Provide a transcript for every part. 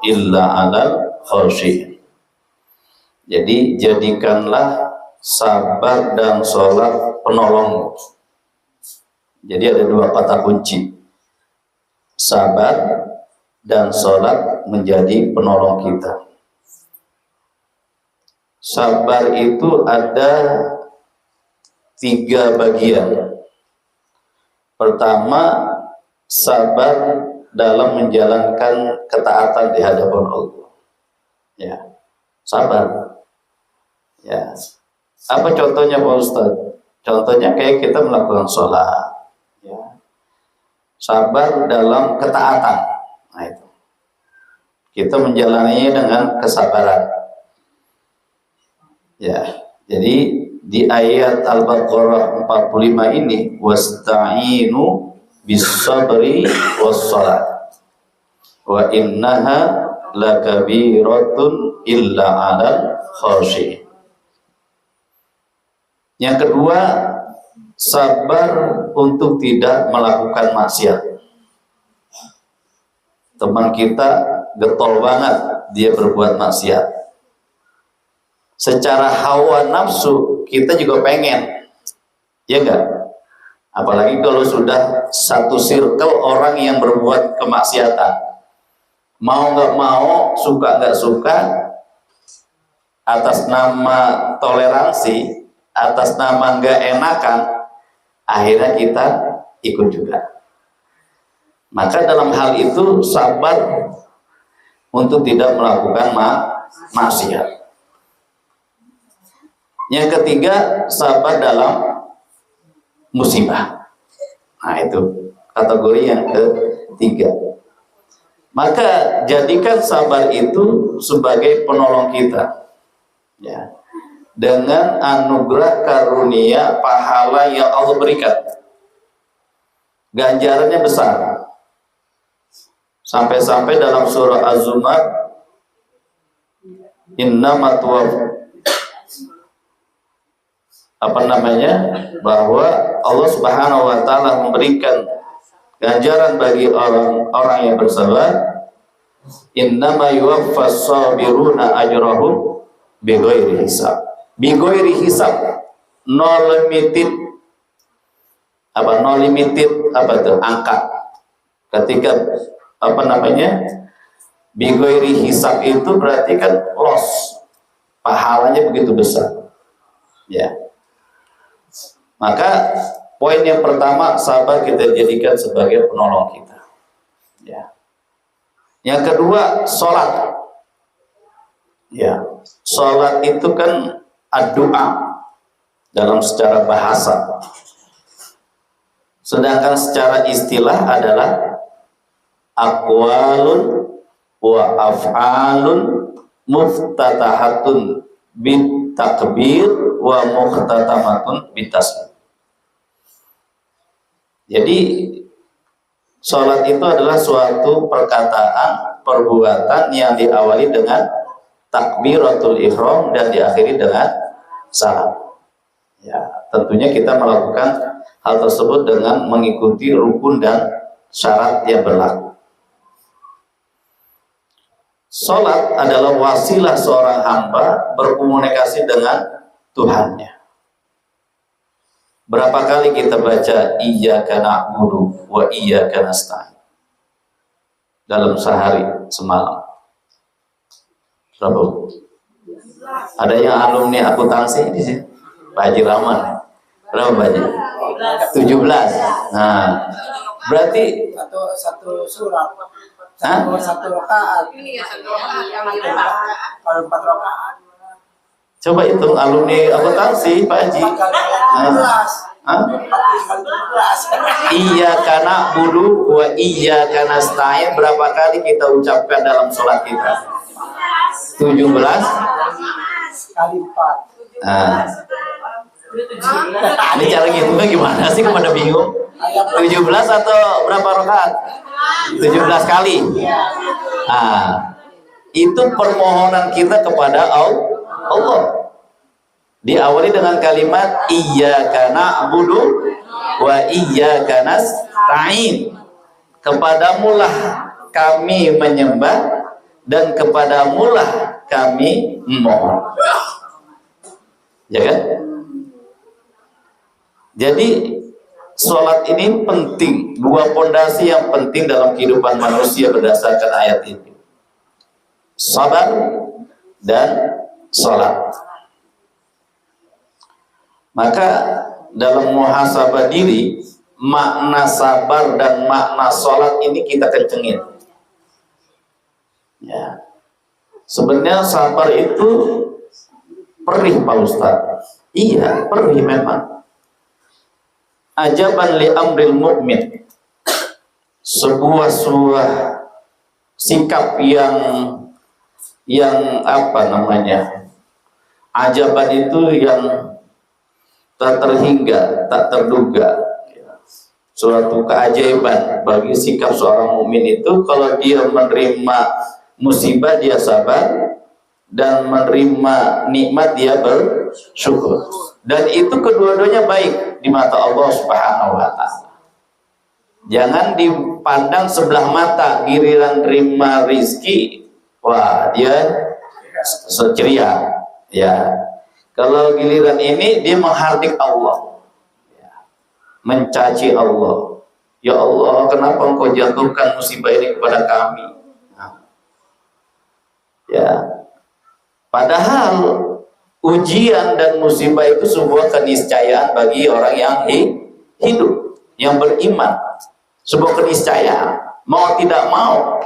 illa 'alal khashi'in. Jadi jadikanlah sabar dan sholat penolong. Jadi ada dua kata kunci, sabar dan sholat menjadi penolong kita. Sabar itu ada 3 bagian. Pertama, sabar dalam menjalankan ketaatan di hadapan Allah. Ya, sabar. Ya, apa contohnya Pak Ustadz? Contohnya kayak kita melakukan sholat. Ya. Sabar dalam ketaatan. Nah itu. Kita menjalaninya dengan kesabaran. Ya, jadi di ayat Al-Baqarah 45 ini wasta'inu bis-sabri was-shalah wa innaha lakabiratun illa 'alal khashi'in. Yang kedua, sabar untuk tidak melakukan maksiat. Teman kita getol banget dia berbuat maksiat. Secara hawa nafsu kita juga pengen, ya enggak? Apalagi kalau sudah satu circle orang yang berbuat kemaksiatan, mau nggak mau, suka nggak suka, atas nama toleransi, atas nama nggak enakan, akhirnya kita ikut juga. Maka dalam hal itu sabar untuk tidak melakukan maksiat. Yang ketiga, sabar dalam musibah. Nah itu kategori yang ketiga. Maka jadikan sabar itu sebagai penolong kita, ya, dengan anugerah karunia pahala yang Allah berikan. Ganjarannya besar. Sampai-sampai dalam surah Az-Zumar, innama bahwa Allah Subhanahu wa taala memberikan ganjaran bagi orang-orang yang bersabar. Innama yuwaffas sabiruna ajrahum bighairi hisab. Bighairi hisab, no limited. No limited angka. Ketika bighairi hisab itu berarti kan loss. Pahalanya begitu besar. Ya. Maka poin yang pertama, sabar kita jadikan sebagai penolong kita. Ya. Yang kedua, sholat. Ya, sholat itu kan doa dalam secara bahasa. Sedangkan secara istilah adalah aqwalun wa af'alun muftatahatun bit takbir wa muhtatamatun bitasbih. Jadi sholat itu adalah suatu perkataan, perbuatan yang diawali dengan takbiratul ihram dan diakhiri dengan salam. Ya, tentunya kita melakukan hal tersebut dengan mengikuti rukun dan syarat yang berlaku. Sholat adalah wasilah seorang hamba berkomunikasi dengan Tuhannya. Berapa kali kita baca iyyaka na'budu wa iyyaka nasta'in dalam sehari semalam? Berapa? Ada yang alumni akuntansi di sini? Pak Haji Rahman. Berapa Pak Haji? 17. Nah, berarti satu surat. Satu rakaat. Kalau 4 rakaat. Coba hitung alumni akuntansi Pak Haji. Iyyaka na'budu wa iyyaka nasta'in berapa kali kita ucapkan dalam sholat kita? 17 kali 4. Nah, ini cara ngitungnya gimana sih, kepada bingung? 17 atau berapa rakaat? 17 kali. Nah, itu permohonan kita kepada Allah. Diawali dengan kalimat iyyaka na'budu wa iyyaka nasta'in. Kepadamulah kami menyembah dan kepadamulah kami mohon. Ya kan? Jadi sholat ini penting, dua pondasi yang penting dalam kehidupan manusia berdasarkan ayat ini. Sabar dan sholat. Maka dalam muhasabah diri, makna sabar dan makna sholat ini kita kencengin. Ya. Sebenarnya sabar itu perih Pak Ustadz. Iya, perih memang. Ajaban li amril mu'min, sebuah sikap yang apa namanya, ajaban itu yang tak terhingga, tak terduga, suatu keajaiban bagi sikap seorang mukmin itu. Kalau dia menerima musibah dia sabar, dan menerima nikmat dia bersyukur, dan itu kedua-duanya baik di mata Allah Subhanahu wa Ta'ala. Jangan dipandang sebelah mata, giliran terima rizki, wah dia ceria, ya. Kalau giliran ini dia menghardik Allah, ya. Mencaci Allah. Ya Allah, kenapa engkau jatuhkan musibah ini kepada kami? Nah. Ya. Padahal ujian dan musibah itu sebuah keniscayaan bagi orang yang hidup, yang beriman. Sebuah keniscayaan, mau tidak mau,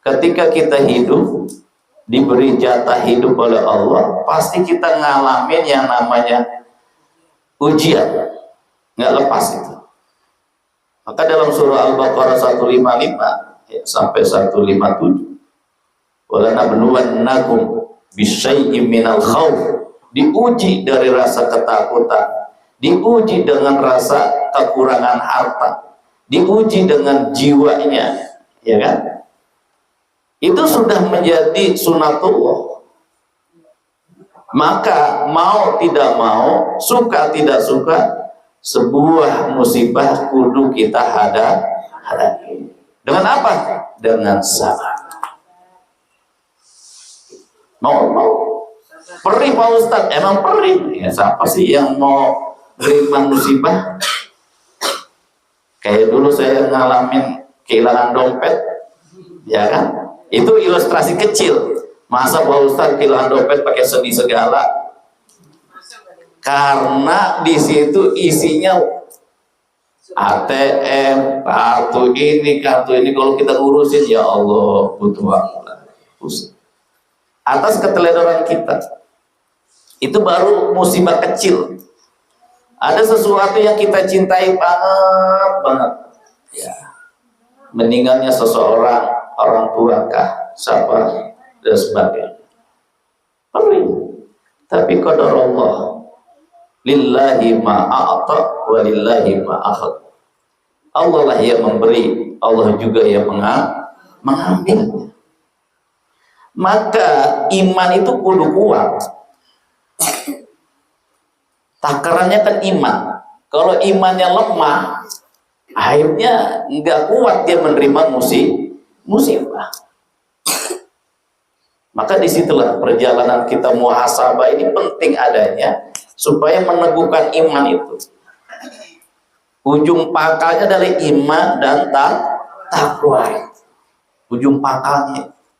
ketika kita hidup, diberi jatah hidup oleh Allah, pasti kita ngalamin yang namanya ujian, nggak lepas itu. Maka dalam surah Al-Baqarah 155 ya, sampai 157, wala nabluwannakum bisyai'im minal khawf, diuji dari rasa ketakutan, diuji dengan rasa kekurangan harta, diuji dengan jiwanya, ya kan? Itu sudah menjadi sunatullah. Maka mau tidak mau, suka tidak suka, sebuah musibah kudu kita hadapi. Dengan apa? Dengan sabar. Mau perih Pak Ustadz, emang perih ya. Siapa sih yang mau terima musibah? Kayak dulu saya ngalamin kehilangan dompet, ya kan? Itu ilustrasi kecil. Masa Pak Ustadz kehilangan dompet pakai sedih segala? Karena di situ isinya ATM, kartu ini, kalau kita ngurusin, ya Allah, butuh waktu. Pusing. Atas keteledoran kita, itu baru musibah kecil. Ada sesuatu yang kita cintai banget, ya. Meninggalnya seseorang, orang tua kah, siapa, dan sebagainya. Perih. Tapi qadar Allah, lillahi ma'a'ata wa lillahi ma'akhad. Allah lah yang memberi, Allah juga yang mengambil. Maka iman itu kudu kuat. Takarannya kan iman. Kalau imannya lemah, akhirnya nggak kuat dia menerima musibah. Maka disitulah perjalanan kita muhasabah ini penting adanya, supaya meneguhkan iman itu. Ujung pangkalnya dari iman dan takwa. Ujung pangkalnya.